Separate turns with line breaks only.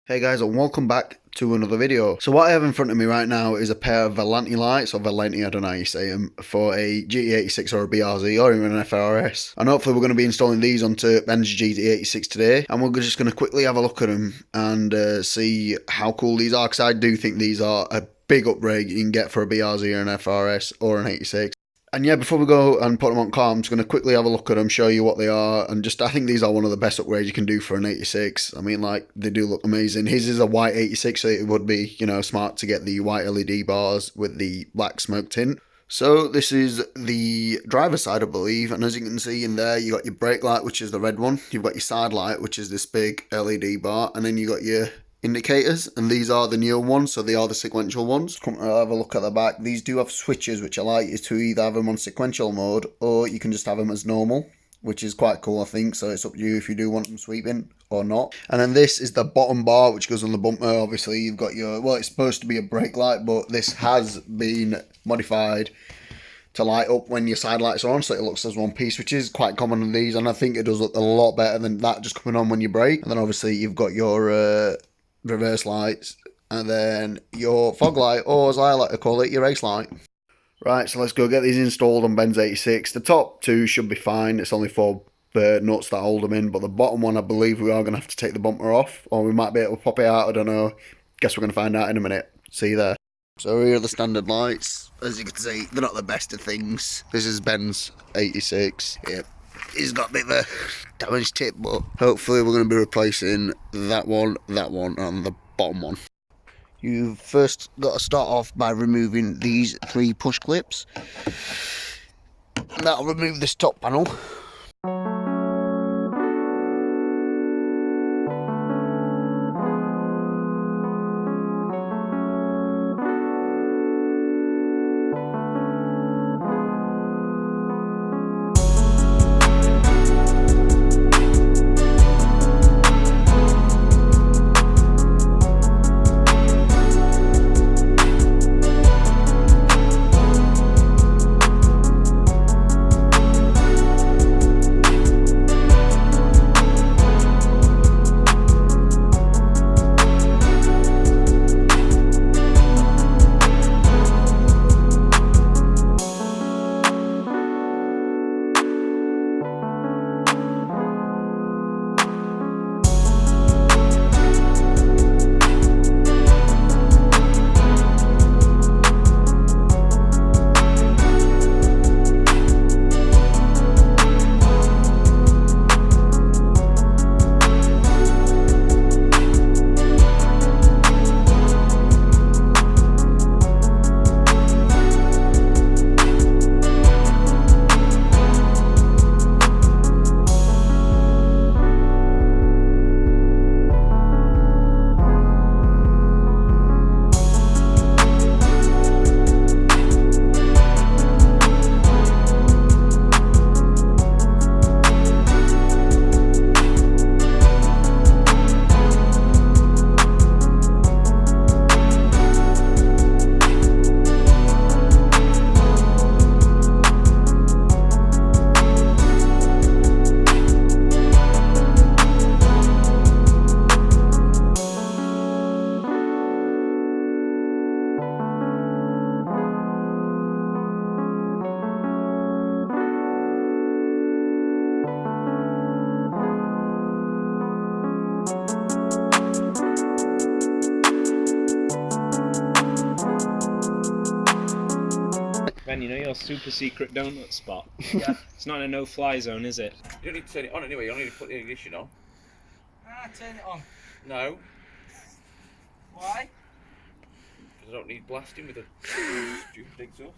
Hey guys, and welcome back to another video. So what I have in front of me right now is a pair of Valenti lights, or Valenti, I don't know how you say them, for a GT86 or a BRZ or even an FRS. And hopefully we're going to be installing these onto Ben's GT86 today, and we're just going to quickly have a look at them and see how cool these are, because I do think these are a big upgrade you can get for a BRZ or an FRS or an 86. And yeah, before we go and put them on car, I'm just going to quickly have a look at them, show you what they are, and I think these are one of the best upgrades you can do for an 86. I mean, like, they do look amazing. His is a white 86, so it would be, smart to get the white LED bars with the black smoke tint. So this is the driver's side, I believe, and as you can see in there, you got your brake light, which is the red one. You've got your side light, which is this big LED bar, and then you got your indicators, and these are the newer ones, so they are the sequential ones. Come and have a look at the back. These do have switches, which I like you to either have them on sequential mode or you can just have them as normal, which is quite cool, I think. So it's up to you if you do want them sweeping or not. And then this is the bottom bar, which goes on the bumper. Obviously you've got your, well, it's supposed to be a brake light, but this has been modified to light up when your side lights are on, so it looks as one piece, which is quite common on these, and I think it does look a lot better than that just coming on when you brake. And then obviously you've got your reverse lights, and then your fog light, or as I like to call it, your race light. Right, so let's go get these installed on Ben's 86. The top two should be fine. It's only 4 nuts that hold them in, but the bottom one, I believe we are going to have to take the bumper off, or we might be able to pop it out, I don't know. Guess we're going to find out in a minute. See you there. So here are the standard lights. As you can see, they're not the best of things. This is Ben's 86. Yep. He's got a bit of a damaged tip, but hopefully we're going to be replacing that one, and the bottom one. You've first got to start off by removing these 3 push clips. That'll remove this top panel.
Ben, you know your super secret donut spot?
Yeah.
It's not in a no-fly zone, is it?
You don't need to turn it on anyway, you only need to put the ignition on.
Turn it on.
No,
Why?
because I don't need blasting with a stupid exhaust.